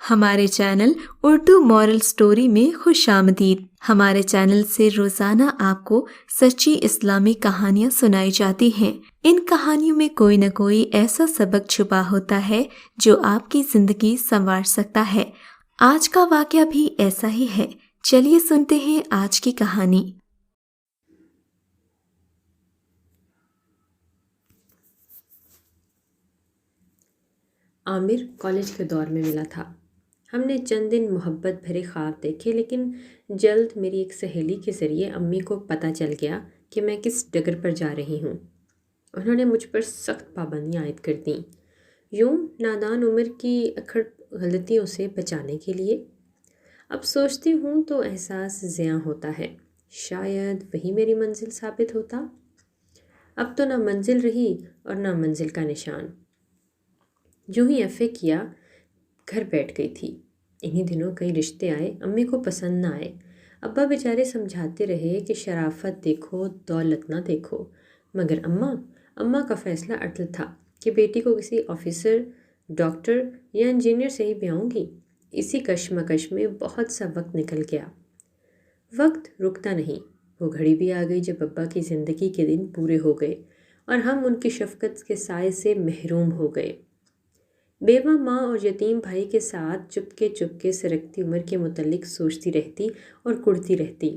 ہمارے channel Urdu moral story میں خوش آمدید۔ ہمارے چینل سے روزانہ آپ کو سچی اسلامی کہانیاں سنائی جاتی ہیں۔ ان کہانیوں میں کوئی نہ کوئی ایسا سبق چھپا ہوتا ہے جو آپ کی زندگی سنوار سکتا ہے۔ آج کا واقعہ بھی ایسا ہی ہے۔ چلیے سنتے ہیں آج کی کہانی۔ عامر کالج کے دور میں ملا تھا۔ ہم نے چند دن محبت بھرے خواب دیکھے، لیکن جلد میری ایک سہیلی کے ذریعے امی کو پتہ چل گیا کہ میں کس ڈگر پر جا رہی ہوں۔ انہوں نے مجھ پر سخت پابندیاں عائد کر دیں، یوں نادان عمر کی اکھڑ غلطیوں سے بچانے کے لیے۔ اب سوچتی ہوں تو احساس زیاں ہوتا ہے، شاید وہی میری منزل ثابت ہوتا۔ اب تو نہ منزل رہی اور نہ منزل کا نشان۔ جو ہی ایف اے کیا گھر بیٹھ گئی تھی۔ انہی دنوں کئی رشتے آئے، امی کو پسند نہ آئے۔ ابا بیچارے سمجھاتے رہے کہ شرافت دیکھو، دولت نہ دیکھو، مگر اماں کا فیصلہ اٹل تھا کہ بیٹی کو کسی آفیسر، ڈاکٹر یا انجینئر سے ہی بیاؤں گی۔ اسی کشمکش میں بہت سا وقت نکل گیا۔ وقت رکتا نہیں، وہ گھڑی بھی آ گئی جب ابا کی زندگی کے دن پورے ہو گئے اور ہم ان کی شفقت کے سائے سے محروم ہو گئے۔ بیوہ ماں اور یتیم بھائی کے ساتھ چپکے سرکتی عمر کے متعلق سوچتی رہتی اور کڑتی رہتی۔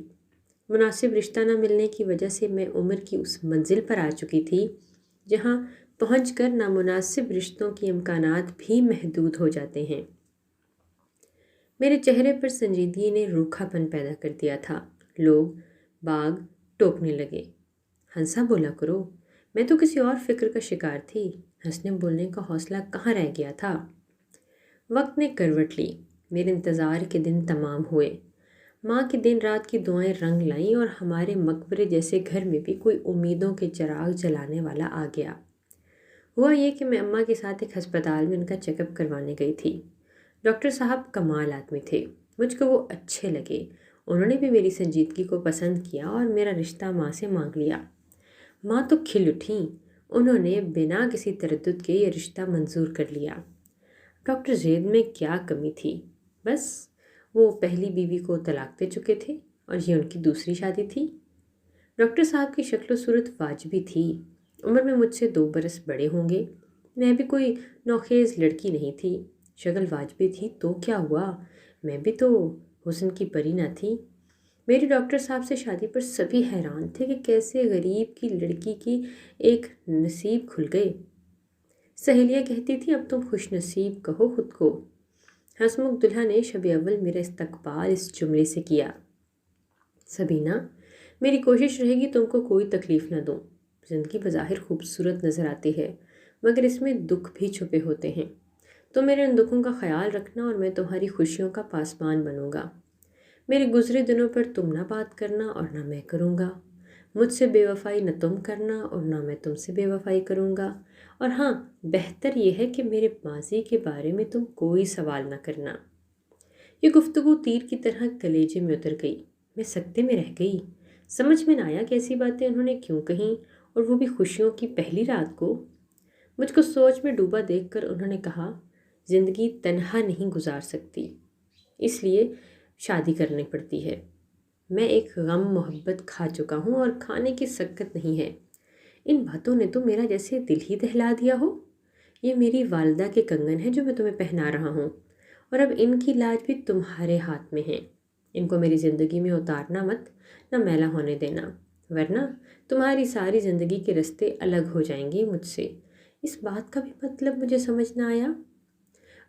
مناسب رشتہ نہ ملنے کی وجہ سے میں عمر کی اس منزل پر آ چکی تھی جہاں پہنچ کر نامناسب رشتوں کی امکانات بھی محدود ہو جاتے ہیں۔ میرے چہرے پر سنجیدگی نے روکھا پن پیدا کر دیا تھا۔ لوگ باغ ٹوکنے لگے۔ ہنسا بولا کرو، میں تو کسی اور فکر کا شکار تھی۔ ہنسنے بولنے کا حوصلہ کہاں رہ گیا تھا۔ وقت نے کروٹ لی، میرے انتظار کے دن تمام ہوئے۔ ماں کی دن رات کی دعائیں رنگ لائیں اور ہمارے مقبرے جیسے گھر میں بھی کوئی امیدوں کے چراغ جلانے والا آ گیا۔ ہوا یہ کہ میں اماں کے ساتھ ایک ہسپتال میں ان کا چیک اپ کروانے گئی تھی۔ ڈاکٹر صاحب کمال آدمی تھے، مجھ کو وہ اچھے لگے۔ انہوں نے بھی میری سنجیدگی کو پسند کیا اور میرا رشتہ ماں سے مانگ لیا۔ ماں تو کھل اٹھیں، انہوں نے بنا کسی تردد کے یہ رشتہ منظور کر لیا۔ ڈاکٹر زید میں کیا کمی تھی، بس وہ پہلی بیوی کو طلاق دے چکے تھے اور یہ ان کی دوسری شادی تھی۔ ڈاکٹر صاحب کی شکل و صورت واجبی تھی، عمر میں مجھ سے 2 برس بڑے ہوں گے۔ میں بھی کوئی نوخیز لڑکی نہیں تھی، شکل واجبی تھی تو کیا ہوا، میں بھی تو حسن کی پری نہ تھی۔ میری ڈاکٹر صاحب سے شادی پر سبھی حیران تھے کہ کیسے غریب کی لڑکی کی ایک نصیب کھل گئے۔ سہیلیاں کہتی تھی اب تم خوش نصیب کہو خود کو۔ ہسمکھ دلہا نے شب اول میرا استقبال اس جملے سے کیا، سبینہ میری کوشش رہے گی تم کو کوئی تکلیف نہ دوں۔ زندگی بظاہر خوبصورت نظر آتی ہے مگر اس میں دکھ بھی چھپے ہوتے ہیں۔ تم میرے ان دکھوں کا خیال رکھنا اور میں تمہاری خوشیوں کا پاسبان بنوں گا۔ میرے گزرے دنوں پر تم نہ بات کرنا اور نہ میں کروں گا۔ مجھ سے بے وفائی نہ تم کرنا اور نہ میں تم سے بے وفائی کروں گا۔ اور ہاں، بہتر یہ ہے کہ میرے ماضی کے بارے میں تم کوئی سوال نہ کرنا۔ یہ گفتگو تیر کی طرح کلیجے میں اتر گئی۔ میں سکتے میں رہ گئی۔ سمجھ میں نہ آیا کہ ایسی باتیں انہوں نے کیوں کہیں، اور وہ بھی خوشیوں کی پہلی رات کو۔ مجھ کو سوچ میں ڈوبا دیکھ کر انہوں نے کہا، زندگی تنہا نہیں گزار سکتی، اس لیے شادی کرنی پڑتی ہے۔ میں ایک غم محبت کھا چکا ہوں اور کھانے کی سکت نہیں ہے۔ ان باتوں نے تو میرا جیسے دل ہی دہلا دیا ہو۔ یہ میری والدہ کے کنگن ہیں جو میں تمہیں پہنا رہا ہوں، اور اب ان کی لاج بھی تمہارے ہاتھ میں ہے۔ ان کو میری زندگی میں اتارنا مت، نہ میلا ہونے دینا، ورنہ تمہاری ساری زندگی کے رستے الگ ہو جائیں گے مجھ سے۔ اس بات کا بھی مطلب مجھے سمجھ نہ آیا۔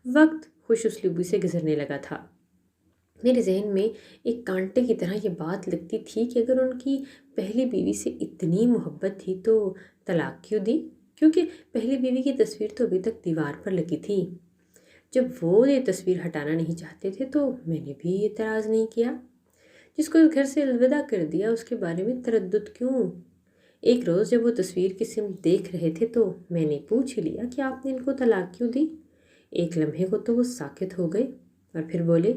وقت خوش اسلوبی سے گزرنے لگا تھا۔ میرے ذہن میں ایک کانٹے کی طرح یہ بات لگتی تھی کہ اگر ان کی پہلی بیوی سے اتنی محبت تھی تو طلاق کیوں دی، کیونکہ پہلی بیوی کی تصویر تو ابھی تک دیوار پر لگی تھی۔ جب وہ یہ تصویر ہٹانا نہیں چاہتے تھے تو میں نے بھی اعتراض نہیں کیا۔ جس کو گھر سے الوداع کر دیا اس کے بارے میں تردد کیوں؟ ایک روز جب وہ تصویر کی سمت دیکھ رہے تھے تو میں نے پوچھ ہی لیا کہ آپ نے ان کو طلاق کیوں دی۔ ایک لمحے کو تو وہ ساکت ہو گئے اور پھر بولے،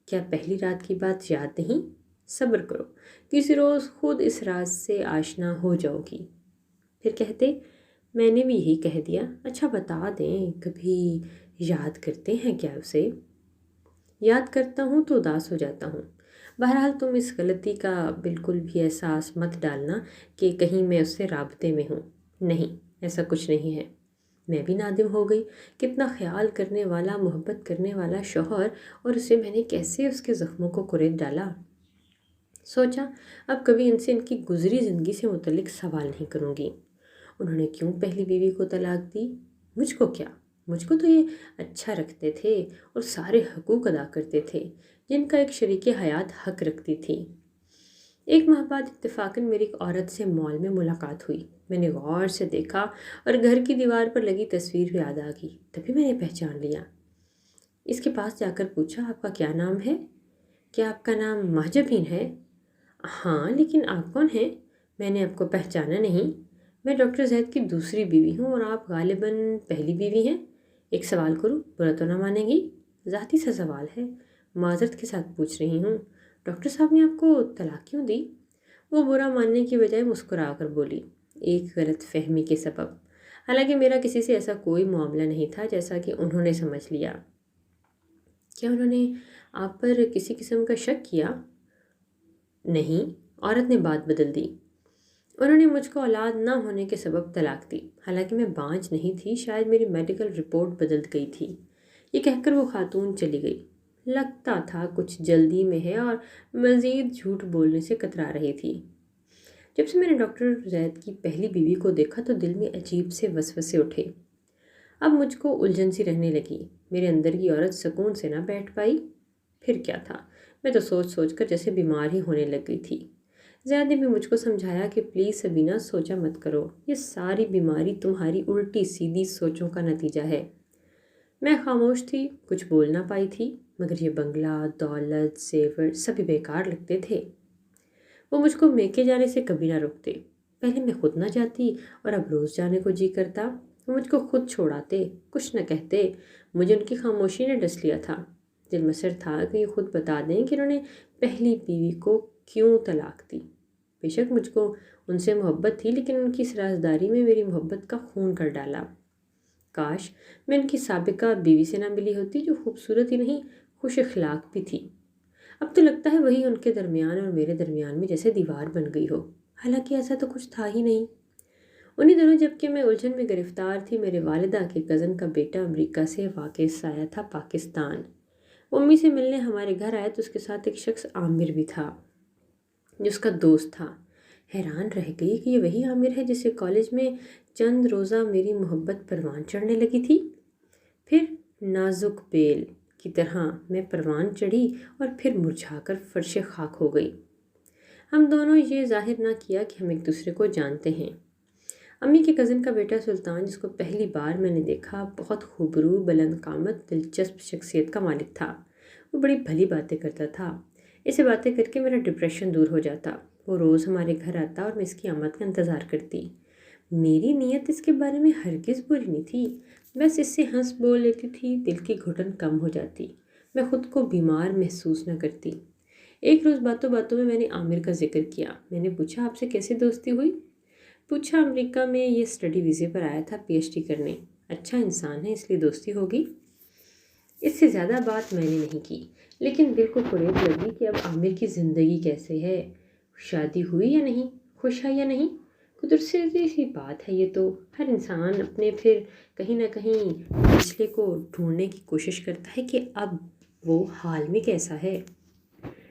کیا پہلی رات کی بات یاد نہیں؟ صبر کرو، کسی روز خود اس راز سے آشنا ہو جاؤ گی۔ پھر کہتے، میں نے بھی یہی کہہ دیا، اچھا بتا دیں کبھی یاد کرتے ہیں کیا اسے؟ یاد کرتا ہوں تو اداس ہو جاتا ہوں۔ بہرحال تم اس غلطی کا بالکل بھی احساس مت ڈالنا کہ کہیں میں اس سے رابطے میں ہوں۔ نہیں، ایسا کچھ نہیں ہے۔ میں بھی نادم ہو گئی، کتنا خیال کرنے والا، محبت کرنے والا شوہر، اور اسے میں نے کیسے اس کے زخموں کو کرید ڈالا۔ سوچا اب کبھی ان سے ان کی گزری زندگی سے متعلق سوال نہیں کروں گی۔ انہوں نے کیوں پہلی بیوی کو طلاق دی؟ مجھ کو کیا؟ مجھ کو تو یہ اچھا رکھتے تھے اور سارے حقوق ادا کرتے تھے جن کا ایک شریک حیات حق رکھتی تھی۔ ایک ماہ بعد اتفاقاً میری ایک عورت سے مال میں ملاقات ہوئی۔ میں نے غور سے دیکھا اور گھر کی دیوار پر لگی تصویر بھی یاد آ گئی۔ تبھی میں نے پہچان لیا۔ اس کے پاس جا کر پوچھا، آپ کا کیا نام ہے؟ کیا آپ کا نام مہجبین ہے؟ ہاں، لیکن آپ کون ہیں؟ میں نے آپ کو پہچانا نہیں۔ میں ڈاکٹر زید کی دوسری بیوی ہوں اور آپ غالباً پہلی بیوی ہیں۔ ایک سوال کروں، برا تو نہ مانیں گی؟ ذاتی سا سوال ہے، معذرت کے ساتھ پوچھ رہی ہوں۔ ڈاکٹر صاحب نے آپ کو طلاق کیوں دی؟ وہ برا ماننے کی بجائے مسکرا کر بولی، ایک غلط فہمی کے سبب۔ حالانکہ میرا کسی سے ایسا کوئی معاملہ نہیں تھا جیسا کہ انہوں نے سمجھ لیا۔ کیا انہوں نے آپ پر کسی قسم کا شک کیا؟ نہیں، عورت نے بات بدل دی۔ انہوں نے مجھ کو اولاد نہ ہونے کے سبب طلاق دی۔ حالانکہ میں بانجھ نہیں تھی، شاید میری میڈیکل رپورٹ بدل گئی تھی۔ یہ کہہ کر وہ خاتون چلی گئی۔ لگتا تھا کچھ جلدی میں ہے اور مزید جھوٹ بولنے سے کترا رہی تھی۔ جب سے میں نے ڈاکٹر زید کی پہلی بیوی کو دیکھا تو دل میں عجیب سے وسوسے اٹھے۔ اب مجھ کو الجھن سی رہنے لگی۔ میرے اندر کی عورت سکون سے نہ بیٹھ پائی۔ پھر کیا تھا، میں تو سوچ سوچ کر جیسے بیمار ہی ہونے لگ گئی تھی۔ زید نے بھی مجھ کو سمجھایا کہ پلیز سبینہ، سوچا مت کرو، یہ ساری بیماری تمہاری الٹی سیدھی سوچوں کا نتیجہ ہے۔ میں خاموش تھی، کچھ بول نہ پائی تھی، مگر یہ بنگلہ، دولت، زیور سبھی بیکار لگتے تھے۔ وہ مجھ کو میکے جانے سے کبھی نہ روکتے۔ پہلے میں خود نہ جاتی اور اب روز جانے کو جی کرتا۔ وہ مجھ کو خود چھوڑاتے، کچھ نہ کہتے۔ مجھے ان کی خاموشی نے ڈس لیا تھا۔ دل مسر تھا کہ یہ خود بتا دیں کہ انہوں نے پہلی بیوی کو کیوں طلاق دی۔ بے شک مجھ کو ان سے محبت تھی، لیکن ان کی اس رازداری میں میری محبت کا خون کر ڈالا۔ کاش میں ان کی سابقہ بیوی سے نہ ملی ہوتی، جو خوبصورت ہی نہیں، خوش اخلاق بھی تھی۔ اب تو لگتا ہے وہی ان کے درمیان اور میرے درمیان میں جیسے دیوار بن گئی ہو، حالانکہ ایسا تو کچھ تھا ہی نہیں۔ انہی دنوں جبکہ میں الجھن میں گرفتار تھی، میرے والدہ کے کزن کا بیٹا امریکہ سے واپس آیا تھا پاکستان۔ وہ امی سے ملنے ہمارے گھر آیا تو اس کے ساتھ ایک شخص عامر بھی تھا جو اس کا دوست تھا۔ حیران رہ گئی کہ یہ وہی عامر ہے جسے کالج میں چند روزہ میری محبت پروان چڑھنے لگی تھی۔ پھر نازک بیل کی طرح میں پروان چڑھی اور پھر مرجھا کر فرش خاک ہو گئی۔ ہم دونوں یہ ظاہر نہ کیا کہ ہم ایک دوسرے کو جانتے ہیں۔ امی کے کزن کا بیٹا سلطان، جس کو پہلی بار میں نے دیکھا، بہت خوبرو، بلند قامت، دلچسپ شخصیت کا مالک تھا۔ وہ بڑی بھلی باتیں کرتا تھا۔ اسے باتیں کر کے میرا ڈپریشن دور ہو جاتا۔ وہ روز ہمارے گھر آتا اور میں اس کی آمد کا انتظار کرتی۔ میری نیت اس کے بارے میں ہرگز بری نہیں تھی، بس اس سے ہنس بول لیتی تھی، دل کی گھٹن کم ہو جاتی، میں خود کو بیمار محسوس نہ کرتی۔ ایک روز باتوں باتوں میں میں نے عامر کا ذکر کیا۔ میں نے پوچھا، آپ سے کیسے دوستی ہوئی؟ پوچھا، امریکہ میں یہ اسٹڈی ویزے پر آیا تھا پی ایچ ڈی کرنے، اچھا انسان ہے اس لیے دوستی ہوگی۔ اس سے زیادہ بات میں نے نہیں کی، لیکن دل کو فریب لگی کہ اب عامر کی زندگی کیسے ہے، شادی ہوئی یا نہیں، خوش ہے یا نہیں۔ قدرتی سی بات ہے یہ تو، ہر انسان اپنے پھر کہیں نہ کہیں پچھلے کو ڈھونڈنے کی کوشش کرتا ہے کہ اب وہ حال میں کیسا ہے۔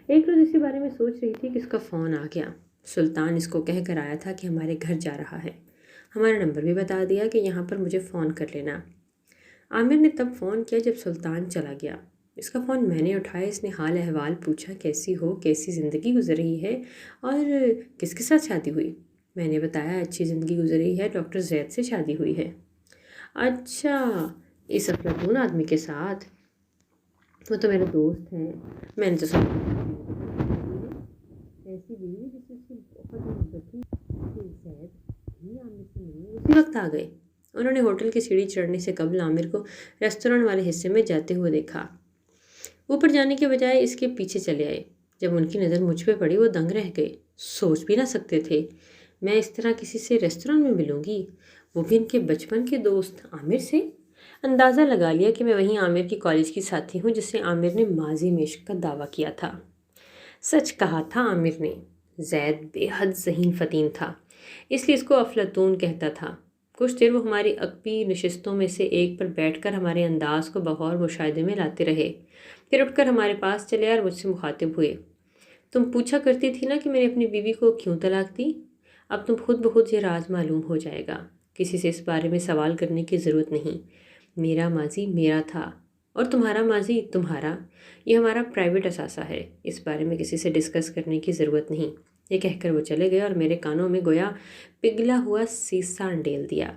ایک روز اسی بارے میں سوچ رہی تھی کہ اس کا فون آ گیا۔ سلطان اس کو کہہ کر آیا تھا کہ ہمارے گھر جا رہا ہے۔ ہمارا نمبر بھی بتا دیا کہ یہاں پر مجھے فون کر لینا۔ عامر نے تب فون کیا جب سلطان چلا گیا۔ اس کا فون میں نے اٹھایا۔ اس نے حال احوال پوچھا، کیسی ہو، کیسی زندگی گزر رہی ہے اور کس کے ساتھ شادی ہوئی؟ میں نے بتایا، اچھی زندگی گزر رہی ہے، ڈاکٹر زید سے شادی ہوئی ہے۔ اچھا، اس افلاطون آدمی کے ساتھ؟ وہ تو میرا دوست ہے۔ میں نے تو ایسی بیوی جس سے بہت محبت تھی کہ زید بھی عامر سے ملنے اسی وقت آ گئے۔ انہوں نے ہوٹل کی سیڑھی چڑھنے سے قبل عامر کو ریستوران والے حصے میں جاتے ہوئے دیکھا۔ اوپر جانے کے بجائے اس کے پیچھے چلے آئے۔ جب ان کی نظر مجھ پہ پڑی وہ دنگ رہ گئے۔ سوچ بھی نہ سکتے تھے میں اس طرح کسی سے ریستوران میں ملوں گی، وہ بھی ان کے بچپن کے دوست عامر سے۔ اندازہ لگا لیا کہ میں وہیں عامر کی کالج کی ساتھی ہوں جس سے عامر نے ماضی میں عشق کا دعویٰ کیا تھا۔ سچ کہا تھا عامر نے، زید بے حد ذہین فطین تھا، اس لیے اس کو افلاطون کہتا تھا۔ کچھ دیر وہ ہماری عقبی نشستوں میں سے ایک پر بیٹھ کر ہمارے انداز کو بغور مشاہدے میں لاتے رہے، پھر اٹھ کر ہمارے پاس چلے اور مجھ سے مخاطب ہوئے۔ تم پوچھا کرتی تھی نا کہ میں نے اپنی بیوی کو کیوں طلاق دی؟ اب تم خود بخود یہ راز معلوم ہو جائے گا، کسی سے اس بارے میں سوال کرنے کی ضرورت نہیں۔ میرا ماضی میرا تھا اور تمہارا ماضی تمہارا، یہ ہمارا پرائیویٹ اثاثہ ہے، اس بارے میں کسی سے ڈسکس کرنے کی ضرورت نہیں۔ یہ کہہ کر وہ چلے گئے اور میرے کانوں میں گویا پگھلا ہوا سیسا انڈیل دیا۔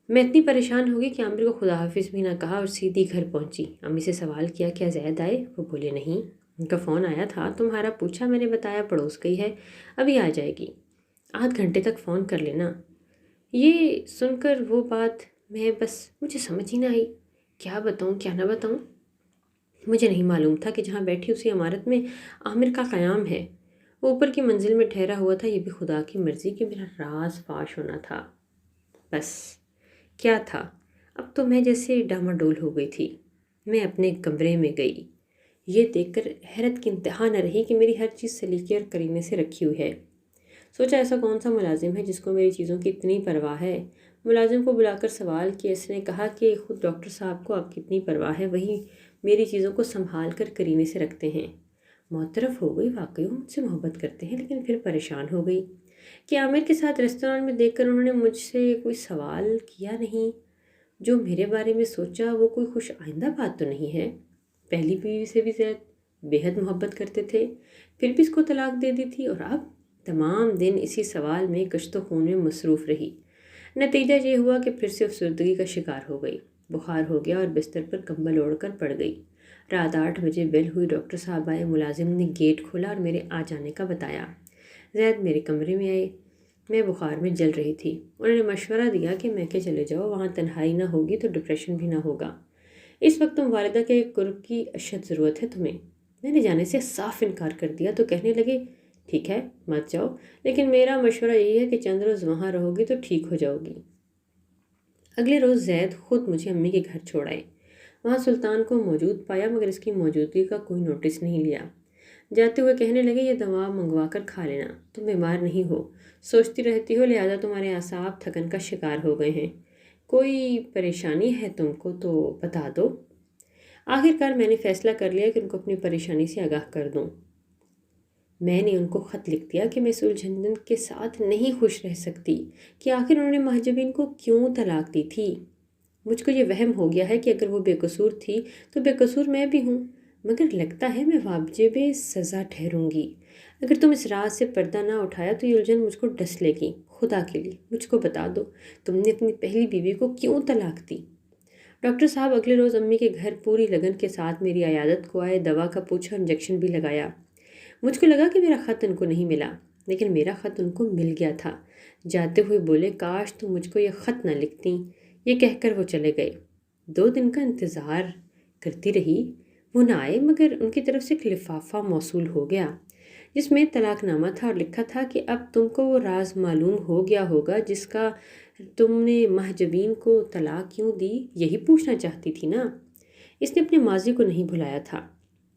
میں اتنی پریشان ہو گئی کہ عامر کو خدا حافظ بھی نہ کہا اور سیدھی گھر پہنچی۔ امی سے سوال کیا کیا زید آئے؟ وہ بولے نہیں، ان کا فون آیا تھا، تمہارا پوچھا، میں نے بتایا پڑوس گئی ہے، ابھی آ جائے گی، آدھ گھنٹے تک فون کر لینا۔ یہ سن کر وہ بات مجھے سمجھ ہی نہ آئی، کیا بتاؤں کیا نہ بتاؤں۔ مجھے نہیں معلوم تھا کہ جہاں بیٹھی اسی عمارت میں عامر کا قیام ہے۔ وہ اوپر کی منزل میں ٹھہرا ہوا تھا، یہ بھی خدا کی مرضی کہ میرا راز فاش ہونا تھا۔ بس کیا تھا، اب تو میں جیسے ڈاماڈول ہو گئی تھی۔ میں اپنے کمرے میں گئی، یہ دیکھ کر حیرت کی انتہا نہ رہی کہ میری ہر چیز سلیقے اور کرینے سے رکھی ہوئی ہے۔ سوچا ایسا کون سا ملازم ہے جس کو میری چیزوں کی اتنی پرواہ ہے۔ ملازم کو بلا کر سوال کیا، اس نے کہا کہ خود ڈاکٹر صاحب کو آپ کی اتنی پرواہ ہے، وہی میری چیزوں کو سنبھال کر کرینے سے رکھتے ہیں۔ معترف ہو گئی، واقعی وہ مجھ سے محبت کرتے ہیں، لیکن پھر پریشان ہو گئی کہ عامر کے ساتھ ریستوران میں دیکھ کر انہوں نے مجھ سے کوئی سوال کیا نہیں، جو میرے بارے میں سوچا وہ کوئی خوش آئندہ بات تو نہیں ہے۔ پہلی بیوی سے بھی زید بے حد محبت کرتے تھے، پھر بھی اس کو طلاق دے دی تھی، اور اب تمام دن اسی سوال میں کشت و خون میں مصروف رہی۔ نتیجہ یہ ہوا کہ پھر سے افسردگی کا شکار ہو گئی، بخار ہو گیا اور بستر پر کمبل اوڑھ کر پڑ گئی۔ رات 8 بجے بیل ہوئی، ڈاکٹر صاحب آئے، ملازم نے گیٹ کھولا اور میرے آ جانے کا بتایا۔ زید میرے کمرے میں آئے، میں بخار میں جل رہی تھی۔ انہوں نے مشورہ دیا کہ میکے چلے جاؤ، وہاں تنہائی نہ ہوگی تو ڈپریشن بھی نہ ہوگا، اس وقت تم والدہ کے قرب کی اشد ضرورت ہے تمہیں۔ میں نے جانے سے صاف انکار کر دیا تو کہنے لگے ٹھیک ہے مت جاؤ، لیکن میرا مشورہ یہی ہے کہ چند روز وہاں رہو گی تو ٹھیک ہو جاؤ گی۔ اگلے روز زید خود مجھے امی کے گھر چھوڑ آئے۔ وہاں سلطان کو موجود پایا مگر اس کی موجودگی کا کوئی نوٹس نہیں لیا۔ جاتے ہوئے کہنے لگے یہ دوا منگوا کر کھا لینا، تم بیمار نہیں ہو، سوچتی رہتی ہو، لہذا تمہارے اعصاب تھکن کا شکار ہو گئے ہیں، کوئی پریشانی ہے تم کو تو بتا دو۔ آخر کار میں نے فیصلہ کر لیا کہ ان کو اپنی پریشانی سے آگاہ کر دوں۔ میں نے ان کو خط لکھ دیا کہ میں اس الجھن کے ساتھ نہیں خوش رہ سکتی کہ آخر انہوں نے مہجبین کو کیوں طلاق دی تھی۔ مجھ کو یہ وہم ہو گیا ہے کہ اگر وہ بے قصور تھی تو بے قصور میں بھی ہوں، مگر لگتا ہے میں واجب سزا ٹھہروں گی۔ اگر تم اس راز سے پردہ نہ اٹھایا تو یہ الجھن مجھ کو ڈس لے گی، خدا کے لیے مجھ کو بتا دو تم نے اپنی پہلی بیوی کو کیوں طلاق دی۔ ڈاکٹر صاحب اگلے روز امی کے گھر پوری لگن کے ساتھ میری عیادت کو آئے، دوا کا پوچھا، انجیکشن بھی لگایا۔ مجھ کو لگا کہ میرا خط ان کو نہیں ملا، لیکن میرا خط ان کو مل گیا تھا۔ جاتے ہوئے بولے کاش تم مجھ کو یہ خط نہ لکھتی، یہ کہہ کر وہ چلے گئے۔ 2 دن کا انتظار کرتی رہی، وہ نہ آئے، مگر ان کی طرف سے ایک لفافہ موصول ہو گیا جس میں طلاق نامہ تھا اور لکھا تھا کہ اب تم کو وہ راز معلوم ہو گیا ہوگا جس کا تم نے مہجبین کو طلاق کیوں دی، یہی پوچھنا چاہتی تھی نا۔ اس نے اپنے ماضی کو نہیں بھلایا تھا۔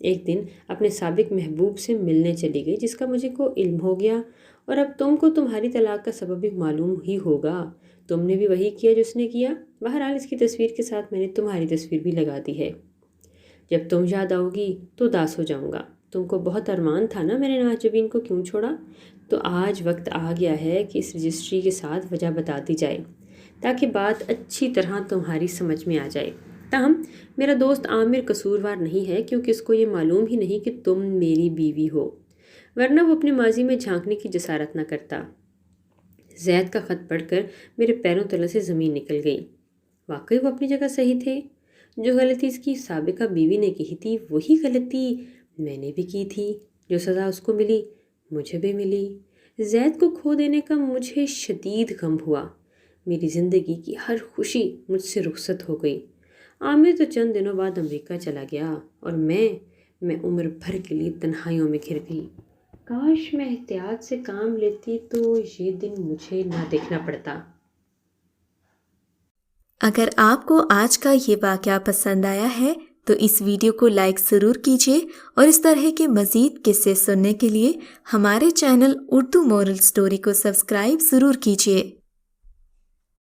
ایک دن اپنے سابق محبوب سے ملنے چلی گئی جس کا مجھے کو علم ہو گیا، اور اب تم کو تمہاری طلاق کا سبب بھی معلوم ہی ہوگا، تم نے بھی وہی کیا جو اس نے کیا۔ بہرحال اس کی تصویر کے ساتھ میں نے تمہاری تصویر بھی لگا دی ہے، جب تم یاد آؤ گی تو اداس ہو جاؤں گا۔ تم کو بہت ارمان تھا نا میں نے ناجبین کو کیوں چھوڑا، تو آج وقت آ گیا ہے کہ اس رجسٹری کے ساتھ وجہ بتا دی جائے تاکہ بات اچھی طرح تمہاری سمجھ میں آ جائے۔ تاہم میرا دوست عامر قصوروار نہیں ہے کیونکہ اس کو یہ معلوم ہی نہیں کہ تم میری بیوی ہو، ورنہ وہ اپنے ماضی میں جھانکنے کی جسارت نہ کرتا۔ زید کا خط پڑھ کر میرے پیروں تلے سے زمین نکل گئی۔ واقعی وہ اپنی جگہ صحیح تھے، جو غلطی اس کی سابقہ بیوی نے کی تھی وہی غلطی میں نے بھی کی تھی، جو سزا اس کو ملی مجھے بھی ملی۔ زید کو کھو دینے کا مجھے شدید غم ہوا، میری زندگی کی ہر خوشی مجھ سے رخصت ہو گئی۔ عامر تو چند دنوں بعد امریکہ چلا گیا اور میں عمر بھر کے لیے تنہائیوں میں گھر گئی۔ کاش میں احتیاط سے کام لیتی تو یہ دن مجھے نہ دیکھنا پڑتا۔ اگر آپ کو آج کا یہ واقعہ پسند آیا ہے تو اس ویڈیو کو لائک ضرور کیجیے اور اس طرح کے مزید قصے سننے کے لیے ہمارے چینل اردو مورل سٹوری کو سبسکرائب ضرور کیجیے۔